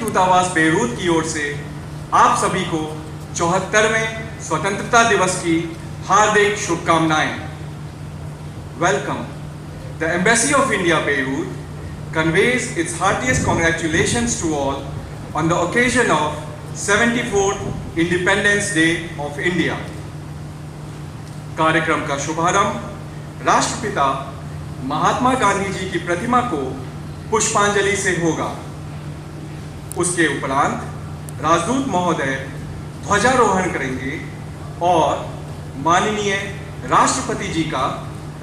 दूतावास बेरूत की ओर से आप सभी को 74वें स्वतंत्रता दिवस की हार्दिक शुभकामनाएं। Welcome. The Embassy of India, Beirut, conveys its heartiest congratulations to all on the occasion of 74th Independence Day of India. कार्यक्रम का शुभारंभ राष्ट्रपिता महात्मा गांधी जी की प्रतिमा को पुष्पांजलि से होगा। उसके उपरांत राजदूत महोदय ध्वजारोहण करेंगे और माननीय राष्ट्रपति जी का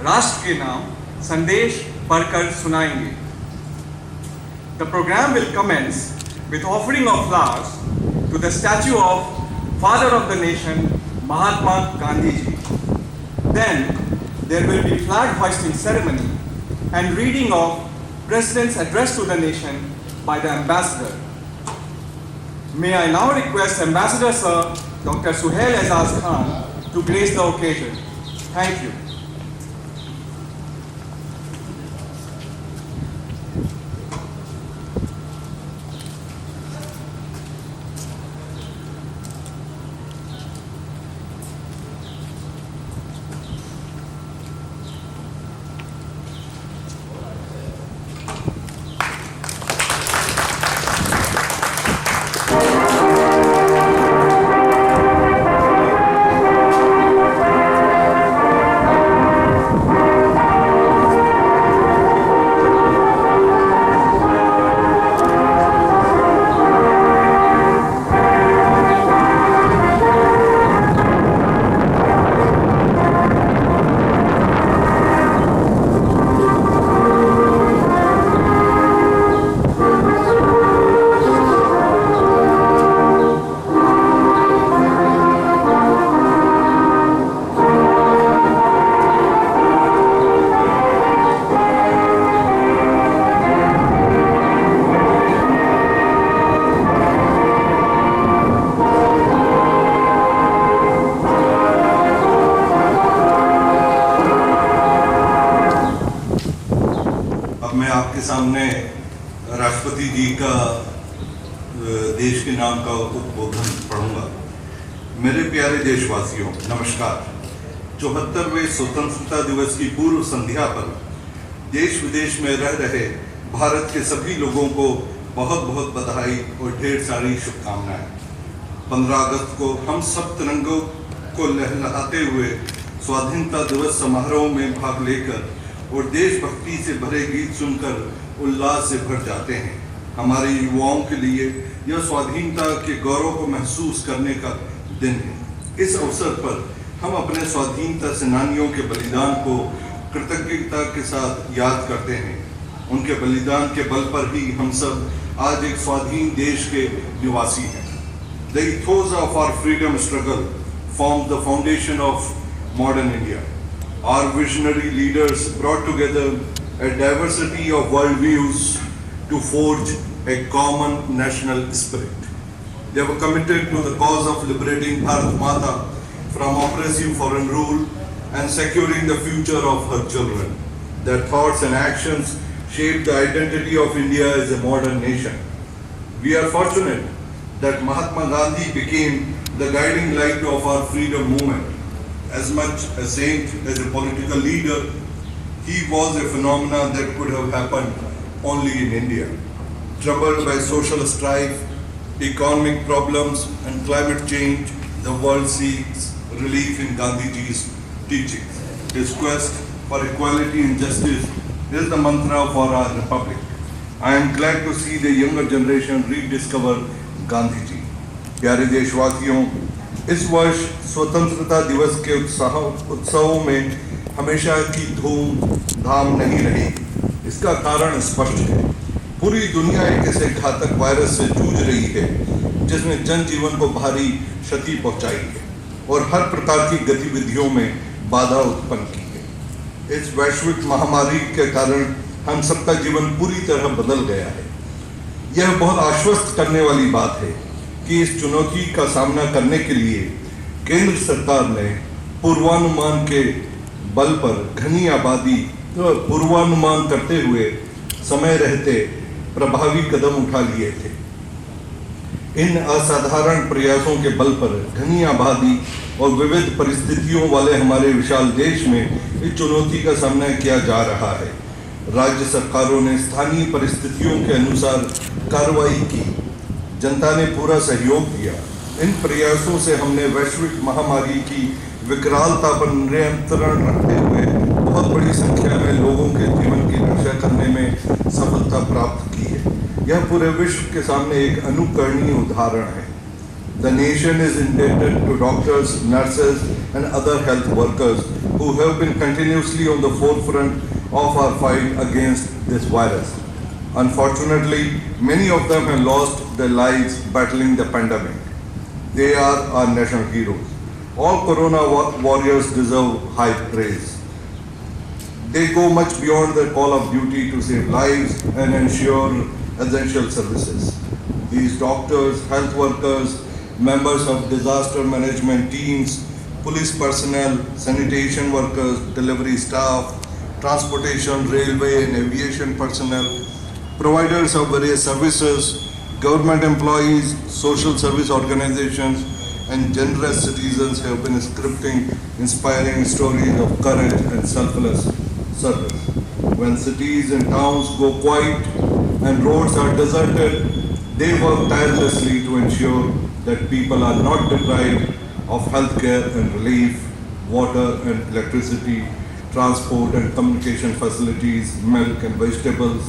राष्ट्र के नाम संदेश पढ़कर सुनाएंगे। The program will commence with offering of flowers to the statue of Father of the Nation, Mahatma Gandhi ji. Then there will be flag hoisting ceremony and reading of President's address to the nation by the ambassador. May I now request Ambassador Sir Dr. Suhail Aizaz Khan to grace the occasion. Thank you. आपके सामने राष्ट्रपति जी का देश के नाम का उद्बोधन पढ़ूंगा। मेरे प्यारे देशवासियों, नमस्कार। 74वें स्वतंत्रता दिवस की पूर्व संध्या पर देश विदेश में रह रहे भारत के सभी लोगों को बहुत बहुत बधाई और ढेर सारी शुभकामनाएं। 15 अगस्त को हम सब तिरंगों को लहराते हुए स्वाधीनता दिवस समारोह में भाग लेकर और देशभक्ति से भरे गीत सुनकर उल्लास से भर जाते हैं। हमारे युवाओं के लिए यह स्वाधीनता के गौरव को महसूस करने का दिन है। इस अवसर पर हम अपने स्वाधीनता सेनानियों के बलिदान को कृतज्ञता के साथ याद करते हैं। उनके बलिदान के बल पर ही हम सब आज एक स्वाधीन देश के निवासी हैं। The ethos of our freedom struggle forms the foundation of modern India. Our visionary leaders brought together a diversity of worldviews to forge a common national spirit. They were committed to the cause of liberating Bharat Mata from oppressive foreign rule and securing the future of her children. Their thoughts and actions shaped the identity of India as a modern nation. We are fortunate that Mahatma Gandhi became the guiding light of our freedom movement. As much a saint as a political leader, he was a phenomenon that could have happened only in India. Troubled by social strife, economic problems and climate change, the world seeks relief in Gandhiji's teachings. His quest for equality and justice is the mantra for our republic. I am glad to see the younger generation rediscover Gandhiji. प्यारे देशवासियों, इस वर्ष स्वतंत्रता दिवस के उत्सवों में हमेशा की धूम धाम नहीं रही। इसका कारण स्पष्ट है। पूरी दुनिया एक ऐसे घातक वायरस से जूझ रही है जिसने जनजीवन को भारी क्षति पहुंचाई है और हर प्रकार की गतिविधियों में बाधा उत्पन्न की है। इस वैश्विक महामारी के कारण हम सबका जीवन पूरी तरह बदल गया है। यह बहुत आश्वस्त करने वाली बात है कि इस चुनौती का सामना करने के लिए केंद्र सरकार ने पूर्वानुमान के बल पर घनी आबादी पूर्वानुमान करते हुए समय रहते प्रभावी कदम उठा लिए थे। इन असाधारण प्रयासों के बल पर घनी आबादी और विविध परिस्थितियों वाले हमारे विशाल देश में इस चुनौती का सामना किया जा रहा है। राज्य सरकारों ने स्थानीय परिस्थितियों के अनुसार कार्रवाई की, जनता ने पूरा सहयोग दिया। इन प्रयासों से हमने वैश्विक महामारी की विकरालता पर नियंत्रण रखते हुए बहुत बड़ी संख्या में लोगों के जीवन की रक्षा करने में सफलता प्राप्त की है। यह पूरे विश्व के सामने एक अनुकरणीय उदाहरण है। The nation is indebted to doctors, nurses and other health workers who have been continuously on the forefront of our fight against this virus. Unfortunately, many of them have lost their lives battling the pandemic. They are our national heroes. All corona warriors deserve high praise. They go much beyond their call of duty to save lives and ensure essential services. These doctors, health workers, members of disaster management teams, police personnel, sanitation workers, delivery staff, transportation, railway and aviation personnel, providers of various services, government employees, social service organizations, and generous citizens have been scripting inspiring stories of courage and selfless service. When cities and towns go quiet and roads are deserted, they work tirelessly to ensure that people are not deprived of healthcare and relief, water and electricity, transport and communication facilities, milk and vegetables,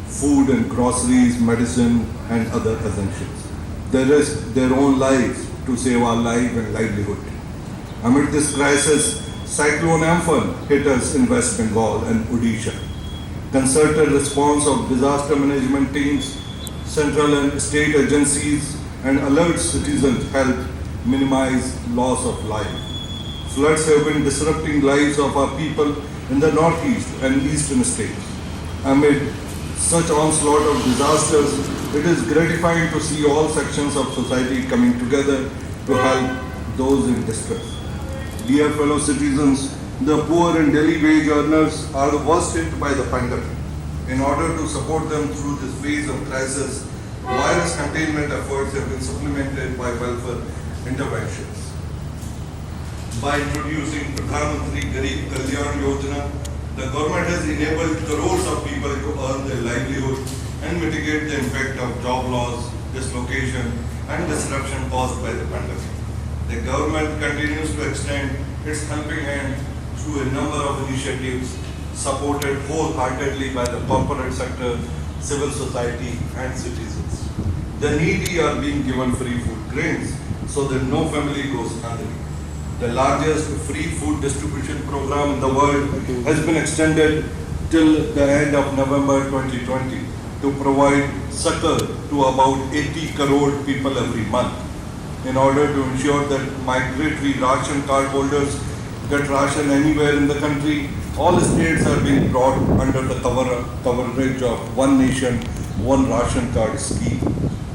food and groceries, medicine and other essentials. They risk their own lives to save our life and livelihood. Amid this crisis, Cyclone Amphan hit us in West Bengal and Odisha. Concerted response of disaster management teams, central and state agencies, and alert citizens helped minimize loss of life. Floods have been disrupting lives of our people in the northeast and eastern states. Amid such onslaught of disasters, it is gratifying to see all sections of society coming together to help those in distress. Dear fellow citizens, the poor and daily wage earners are the worst hit by the pandemic. In order to support them through this phase of crisis, virus containment efforts have been supplemented by welfare interventions. By introducing Pradhan Mantri Garib Kalyan Yojana, the government has enabled crores of people to earn their livelihood and mitigate the impact of job loss, dislocation, and disruption caused by the pandemic. The government continues to extend its helping hand through a number of initiatives supported wholeheartedly by the corporate sector, civil society, and citizens. The needy are being given free food grains so that no family goes hungry. The largest free food distribution program in the world has been extended till the end of November 2020 to provide succor to about 80 crore people every month. In order to ensure that migratory ration card holders get ration anywhere in the country, all states are being brought under the coverage of One Nation, One Ration Card scheme.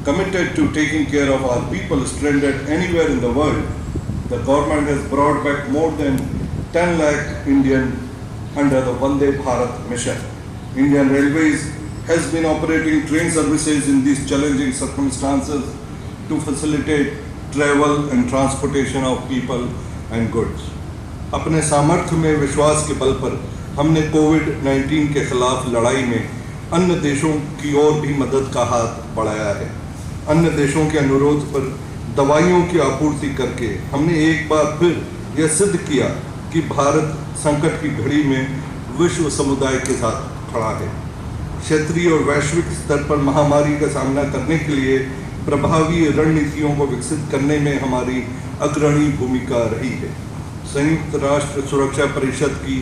Committed to taking care of our people stranded anywhere in the world, the government has brought back more than 10 lakh Indian under the Vande Bharat mission. Indian Railways has been operating train services in these challenging circumstances to facilitate travel and transportation of people and goods. अपने सामर्थ्य में विश्वास के बल पर हमने कोविड-19 के खिलाफ लड़ाई में अन्य देशों की ओर भी मदद का हाथ बढ़ाया है। अन्य देशों के अनुरोध पर दवाइयों की आपूर्ति करके हमने एक बार फिर यह सिद्ध किया कि भारत संकट की घड़ी में विश्व समुदाय के साथ खड़ा है। क्षेत्रीय और वैश्विक स्तर पर महामारी का सामना करने के लिए प्रभावी रणनीतियों को विकसित करने में हमारी अग्रणी भूमिका रही है। संयुक्त राष्ट्र सुरक्षा परिषद की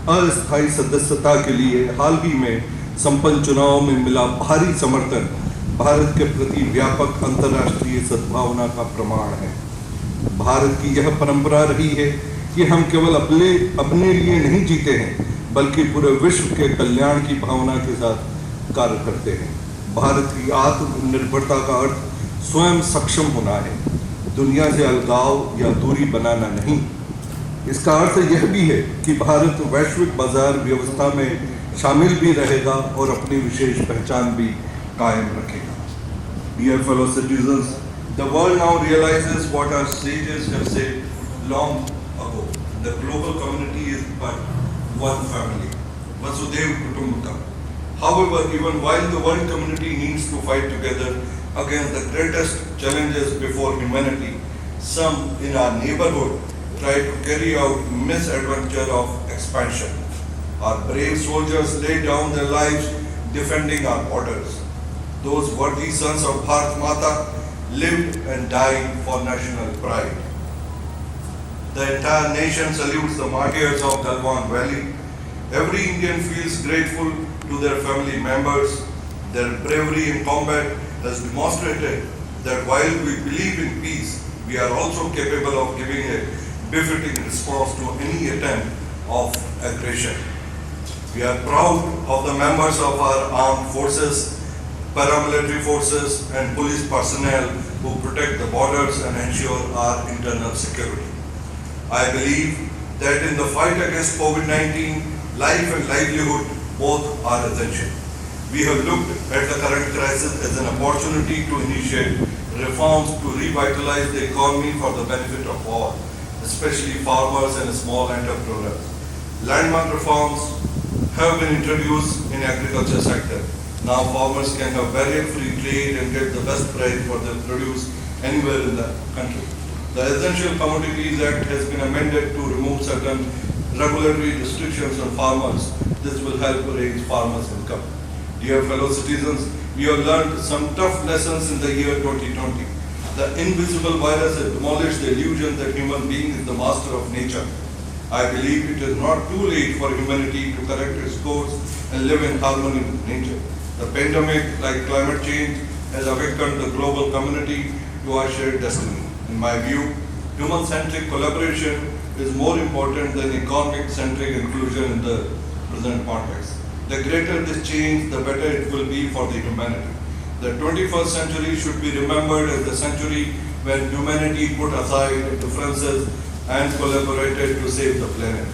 अस्थायी सदस्यता के लिए हाल ही में संपन्न चुनाव में मिला भारी समर्थन भारत के प्रति व्यापक अंतर्राष्ट्रीय सद्भावना का प्रमाण है। भारत की यह परंपरा रही है कि हम केवल अपने लिए नहीं जीते हैं, बल्कि पूरे विश्व के कल्याण की भावना के साथ कार्य करते हैं। भारत की आत्मनिर्भरता का अर्थ स्वयं सक्षम होना है, दुनिया से अलगाव या दूरी बनाना नहीं। इसका अर्थ यह भी है कि भारत वैश्विक बाजार व्यवस्था में शामिल भी रहेगा और अपनी विशेष पहचान भी कायम रखेगा। Dear fellow citizens, The world now realizes what our sages have said long ago. The global community is but one family. Vasudhaiva Kutumbakam. However, even while the world community needs to fight together against the greatest challenges before humanity, some in our neighborhood try to carry out misadventure of expansion. Our brave soldiers lay down their lives defending our borders. Those worthy sons of Bharat Mata lived and died for national pride. The entire nation salutes the martyrs of Galwan Valley. Every Indian feels grateful to their family members. Their bravery in combat has demonstrated that while we believe in peace, we are also capable of giving a befitting response to any attempt of aggression. We are proud of the members of our armed forces, paramilitary forces and police personnel who protect the borders and ensure our internal security. I believe that in the fight against COVID-19, life and livelihood both are essential. We have looked at the current crisis as an opportunity to initiate reforms to revitalize the economy for the benefit of all, especially farmers and small entrepreneurs. Landmark reforms have been introduced in agriculture sector. Now farmers can have barrier-free trade and get the best price for their produce anywhere in the country. The Essential Commodities Act has been amended to remove certain regulatory restrictions on farmers. This will help raise farmers' income. Dear fellow citizens, we have learned some tough lessons in the year 2020. The invisible virus has demolished the illusion that human being is the master of nature. I believe it is not too late for humanity to correct its course and live in harmony with nature. The pandemic, like climate change, has awakened the global community to our shared destiny. In my view, human-centric collaboration is more important than economic-centric inclusion in the present context. The greater this change, the better it will be for the humanity. The 21st century should be remembered as the century when humanity put aside differences and collaborated to save the planet.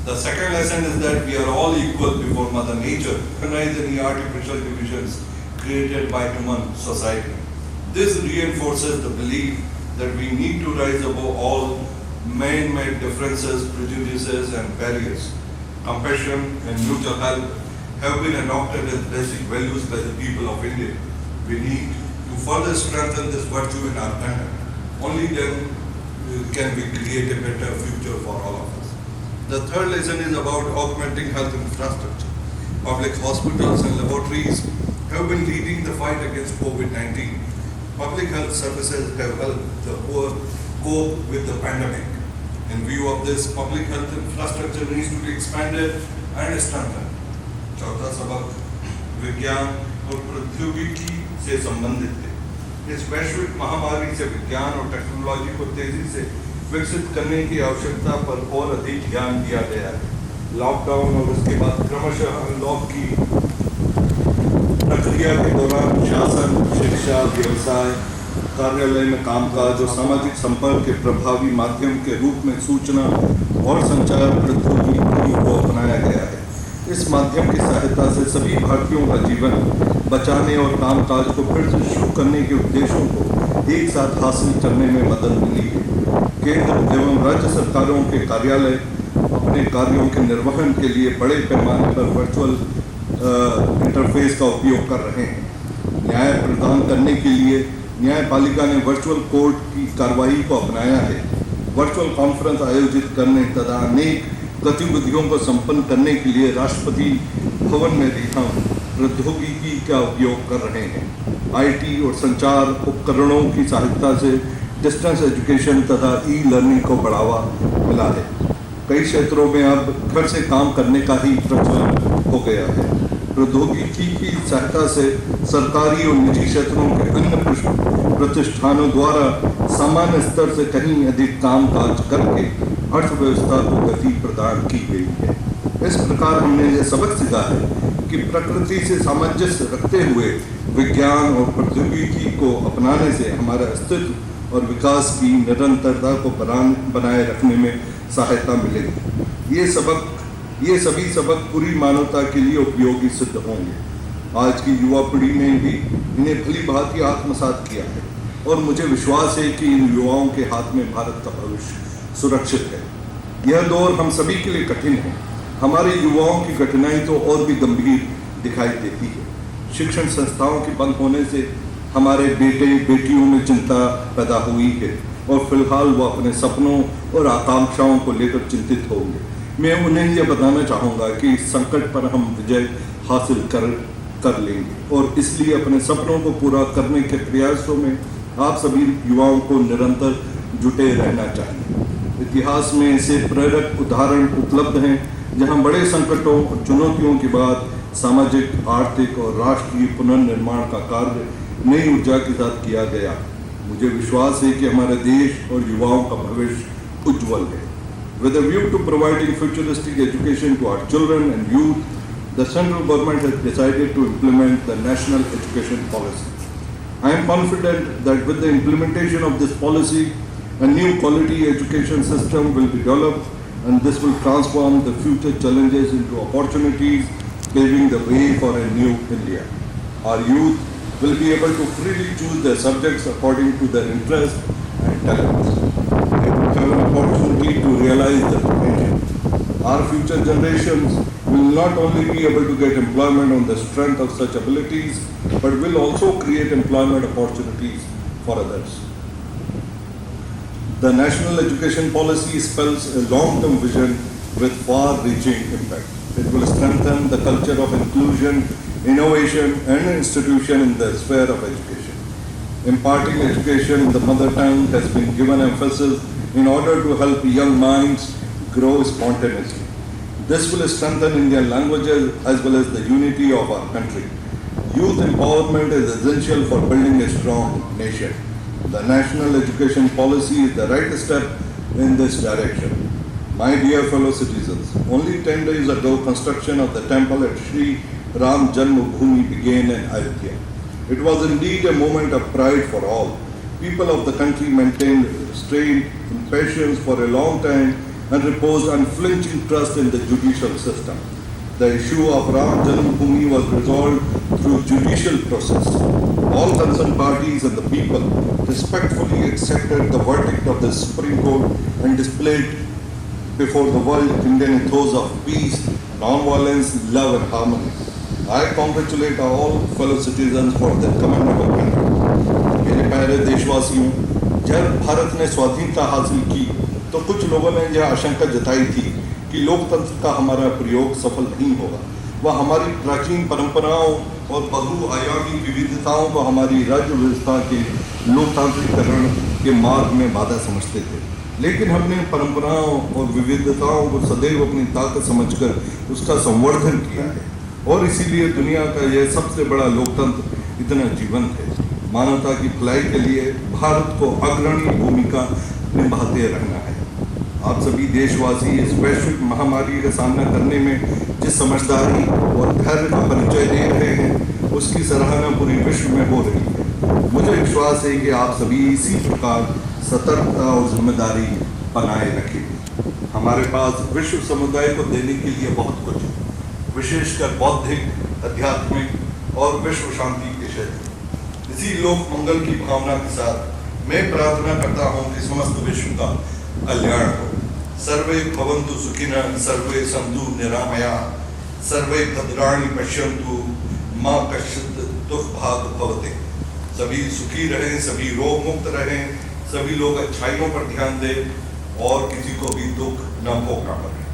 The second lesson is that we are all equal before Mother Nature, recognize any artificial divisions created by human society. This reinforces the belief that we need to rise above all man-made differences, prejudices and barriers. Compassion and mutual help have been adopted as basic values by the people of India. We need to further strengthen this virtue in our country. Only then can we create a better future for all of us. The third lesson is about augmenting health infrastructure. Public hospitals and laboratories have been leading the fight against COVID-19. Public health services have helped the poor cope with the pandemic. In view of this, public health infrastructure needs to be expanded and strengthened. चौथा सबक विज्ञान और प्रौद्योगिकी से संबंधित है। इस वैश्विक महामारी से विज्ञान और टेक्नोलॉजी को तेजी से विकसित करने की आवश्यकता पर और अधिक ध्यान दिया गया है। लॉकडाउन और उसके बाद क्रमशः अनलॉक की प्रक्रिया के दौरान शासन, शिक्षा, व्यवसाय, कार्यालय में कामकाज और सामाजिक संपर्क के प्रभावी माध्यम के रूप में सूचना और संचार प्रौद्योगिकी को अपनाया गया है। इस माध्यम की सहायता से सभी भारतीयों का जीवन बचाने और कामकाज को फिर से शुरू करने के उद्देश्यों को एक साथ हासिल करने में मदद मिली है। केंद्र एवं राज्य सरकारों के कार्यालय अपने कार्यों के निर्वहन के लिए बड़े पैमाने पर वर्चुअल इंटरफेस का उपयोग कर रहे हैं। न्याय प्रदान करने के लिए न्यायपालिका ने वर्चुअल कोर्ट की कार्रवाई को अपनाया है। वर्चुअल कॉन्फ्रेंस आयोजित करने तथा अनेक गतिविधियों को संपन्न करने के लिए राष्ट्रपति भवन में भी हम प्रौद्योगिकी का उपयोग कर रहे हैं। आईटी और संचार उपकरणों की सहायता से डिस्टेंस एजुकेशन तथा ई लर्निंग को बढ़ावा मिला है। कई क्षेत्रों में अब घर से काम करने का ही प्रचलन हो गया है। प्रौद्योगिकी की सहायता से सरकारी और निजी क्षेत्रों के अन्य प्रतिष्ठानों द्वारा सामान्य स्तर से कहीं अधिक कामकाज करके अर्थव्यवस्था को गति प्रदान की गई है। इस प्रकार हमने यह सबक सीखा है कि प्रकृति से सामंजस्य रखते हुए विज्ञान और प्रौद्योगिकी को अपनाने से हमारे अस्तित्व और विकास की निरंतरता को बनाए रखने में सहायता मिलेगी। ये सभी सबक पूरी मानवता के लिए उपयोगी सिद्ध होंगे। आज की युवा पीढ़ी ने भी इन्हें भली भांति आत्मसात किया है। और मुझे विश्वास है कि इन युवाओं के हाथ में भारत का भविष्य सुरक्षित है। यह दौर हम सभी के लिए कठिन है। हमारे युवाओं की कठिनाई तो और भी गंभीर दिखाई देती है। शिक्षण संस्थाओं के बंद होने से हमारे बेटे बेटियों में चिंता पैदा हुई है और फिलहाल वो अपने सपनों और आकांक्षाओं को लेकर चिंतित होंगे। मैं उन्हें यह बताना चाहूँगा कि इस संकट पर हम विजय हासिल कर लेंगे और इसलिए अपने सपनों को पूरा करने के प्रयासों में आप सभी युवाओं को निरंतर जुटे रहना चाहिए। इतिहास में ऐसे प्रेरक उदाहरण उपलब्ध हैं जहां बड़े संकटों और चुनौतियों के बाद सामाजिक, आर्थिक और राष्ट्रीय पुनर्निर्माण का कार्य नई ऊर्जा के साथ किया गया। मुझे विश्वास है कि हमारे देश और युवाओं का भविष्य उज्जवल है। With a view to providing futuristic education to our children and youth, the central government has decided to implement the National Education Policy. I am confident that with the implementation of this policy, a new quality education system will be developed and this will transform the future challenges into opportunities, paving the way for a new India. Our youth will be able to freely choose their subjects according to their interests and talents. They will have an opportunity to realize their potential. Our future generations will not only be able to get employment on the strength of such abilities, but will also create employment opportunities for others. The National Education Policy spells a long-term vision with far-reaching impact. It will strengthen the culture of inclusion, innovation, and institution in the sphere of education. Imparting education in the mother tongue has been given emphasis in order to help young minds grow spontaneously. This will strengthen Indian languages as well as the unity of our country. Youth empowerment is essential for building a strong nation. The National Education Policy is the right step in this direction. My dear fellow citizens, only 10 days ago construction of the temple at Sri Ram Janmabhoomi began in Ayodhya. It was indeed a moment of pride for all. People of the country maintained restraint and patience for a long time and reposed unflinching trust in the judicial system. The issue of Ram Janmabhoomi was resolved through judicial process. All concerned parties and the people respectfully accepted the verdict of the Supreme Court and displayed before the world Indian ethos of peace, non-violence, love and harmony. I congratulate all fellow citizens for their commendable conduct. मेरे प्यारे देशवासियों, जब भारत ने स्वाधीनता हासिल की तो कुछ लोगों ने यह आशंका जताई थी कि लोकतंत्र का हमारा प्रयोग सफल नहीं होगा। वह हमारी प्राचीन परंपराओं और बहुआयामी विविधताओं को हमारी राज्य व्यवस्था के लोकतांत्रिकरण के मार्ग में बाधा समझते थे। लेकिन हमने परंपराओं और विविधताओं को सदैव अपनी ताकत समझकर उसका संवर्धन किया है और इसीलिए दुनिया का यह सबसे बड़ा लोकतंत्र इतना जीवंत है। मानवता की भलाई के लिए भारत को अग्रणी भूमिका निभाते रहना है। आप सभी देशवासी इस वैश्विक महामारी का सामना करने में जिस समझदारी और धैर्य का परिचय दे रहे हैं उसकी सराहना पूरे विश्व में हो रही है। मुझे विश्वास है कि आप सभी इसी प्रकार सतर्कता और जिम्मेदारी बनाए रखेंगे। हमारे पास विश्व समुदाय को देने के लिए बहुत कुछ है, विशेषकर बौद्धिक, आध्यात्मिक और विश्व शांति के क्षेत्र। इसी लोक मंगल की भावना के साथ मैं प्रार्थना करता हूँ कि समस्त विश्व का कल्याण हो। सर्वे भवन्तु सुखिनः, सर्वे सन्तु निरामयाः, सर्वे भद्राणि पश्यन्तु, मा कश्चित् दुःखभाग् भवते। सभी सुखी रहें, सभी रोग मुक्त रहें, सभी लोग अच्छाइयों पर ध्यान दें और किसी को भी दुख न भोगना पड़े।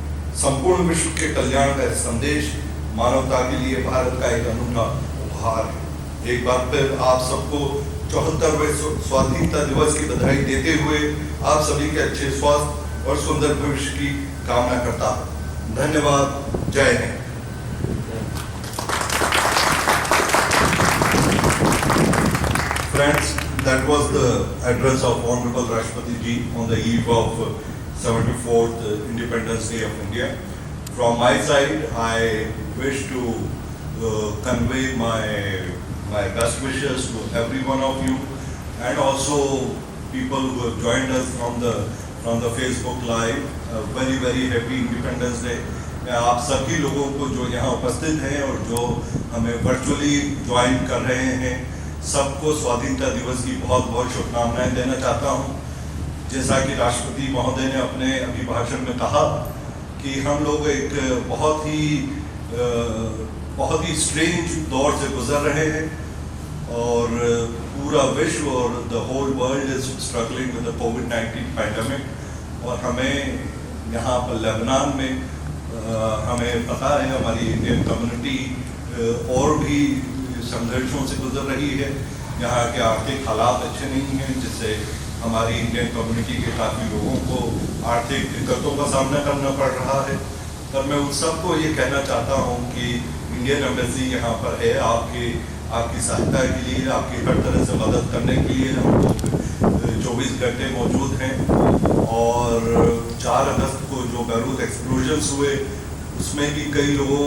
संपूर्ण विश्व के कल्याण का संदेश मानवता के लिए भारत का एक अनूठा उपहार है। एक बार फिर आप सबको 74वें स्वाधीनता दिवस की बधाई देते हुए आप सभी के अच्छे स्वास्थ्य और सुंदर भविष्य की कामना करता हूँ। धन्यवाद। जय Hind. Friends, that was the address of Honorable Rashtrapati Ji on the eve of 74th Independence Day of India. From my side, I wish to convey my best wishes to every one of you and also people who have joined us from the Facebook Live. Very happy Independence Day. मैं आप सभी लोगों को जो यहाँ उपस्थित हैं और जो हमें वर्चुअली ज्वाइन कर रहे हैं सबको स्वाधीनता दिवस की बहुत बहुत शुभकामनाएं देना चाहता हूं। जैसा कि राष्ट्रपति महोदय ने अपने अभिभाषण में कहा कि हम लोग एक बहुत ही स्ट्रेंज दौर से गुजर रहे हैं और पूरा विश्व और the whole world is struggling with the कोविड-19 पैंडेमिक। और हमें यहाँ पर लेबनान में हमें पता है हमारी इंडियन कम्युनिटी और भी संघर्षों से गुजर रही है। यहाँ के आर्थिक हालात अच्छे नहीं हैं, जिससे हमारी इंडियन कम्युनिटी के काफ़ी लोगों को आर्थिक दिक्कतों का सामना करना पड़ रहा है। पर मैं उन सबको ये कहना चाहता हूँ कि इंडियन एम्बेसी यहाँ पर है आपकी सहायता के लिए, आपकी हर तरह से मदद करने के लिए हम लोग 24 घंटे मौजूद हैं। और 4 अगस्त को जो बैरूत एक्सप्लोजन्स हुए उसमें भी कई लोगों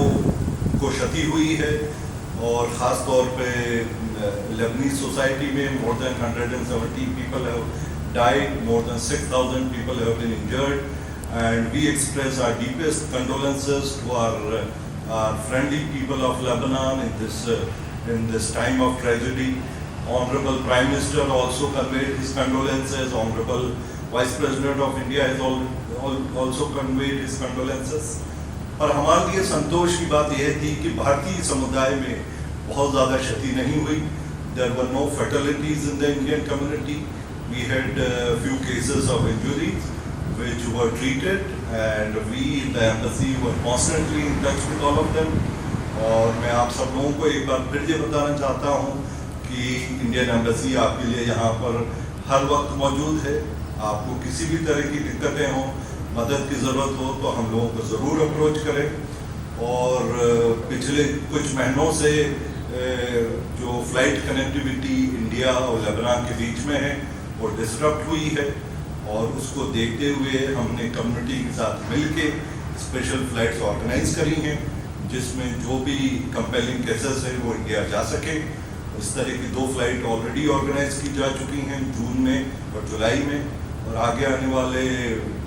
को क्षति हुई है और ख़ास तौर पे लेबनीज सोसाइटी में more than 170 people have died, more than 6000 people have been injured and we express our deepest condolences to our friendly people of Lebanon in this time of tragedy. Honorable Prime Minister also conveyed his condolences. Honorable Vice President of India has also conveyed his condolences. पर हमारे लिए संतोष की बात यह थी कि भारतीय समुदाय में बहुत ज़्यादा क्षति नहीं हुई. There were no fatalities in the Indian community. We had few cases of injuries which were treated, and we in the embassy were constantly in touch with all of them. और मैं आप सब लोगों को एक बार फिर ये बताना चाहता हूँ कि इंडियन एम्बेसी आपके लिए यहाँ पर हर वक्त मौजूद है. आपको किसी भी तरह की दिक्कतें हों, मदद की ज़रूरत हो तो हम लोगों को ज़रूर अप्रोच करें. और पिछले कुछ महीनों से जो फ़्लाइट कनेक्टिविटी इंडिया और लेबनान के बीच में है वो डिस्टर्ब हुई है, और उसको देखते हुए हमने कम्युनिटी के साथ मिलके स्पेशल फ़्लाइट्स ऑर्गेनाइज करी हैं जिसमें जो भी कंपेलिंग केसेस हैं वो इंडिया जा सके. इस तरह की 2 फ्लाइट ऑलरेडी ऑर्गेनाइज की जा चुकी हैं जून में और जुलाई में, और आगे आने वाले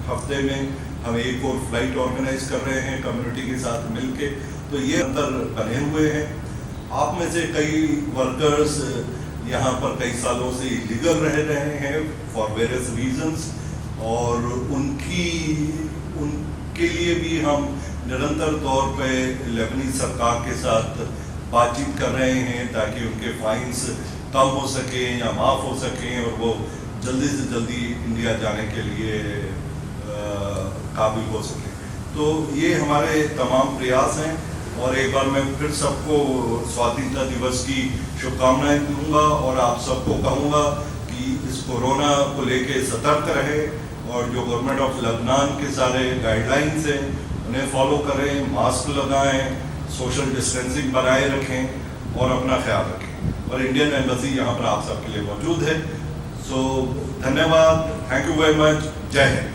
हफ्ते में हम एक और फ्लाइट ऑर्गेनाइज कर रहे हैं कम्युनिटी के साथ मिलके. तो ये अंतर बने हुए हैं. आप में से कई वर्कर्स यहाँ पर कई सालों से इलीगल रह रहे हैं फॉर वेरियस रीजंस, और उनके लिए भी हम निरंतर तौर पे लेबनीज सरकार के साथ बातचीत कर रहे हैं ताकि उनके फाइन्स कम हो सके या माफ़ हो सकें और वो जल्दी से जल्दी इंडिया जाने के लिए काबिल हो सके. तो ये हमारे तमाम प्रयास हैं. और एक बार मैं फिर सबको स्वाधीनता दिवस की शुभकामनाएं दूंगा और आप सबको कहूँगा कि इस कोरोना को लेके सतर्क रहें और जो गवर्नमेंट ऑफ लेबनान के सारे गाइडलाइंस हैं उन्हें फॉलो करें, मास्क लगाएं, सोशल डिस्टेंसिंग बनाए रखें और अपना ख्याल रखें. और इंडियन एम्बेसी यहाँ पर आप सबके लिए मौजूद है. सो धन्यवाद. Thank you very much. जय हिंद.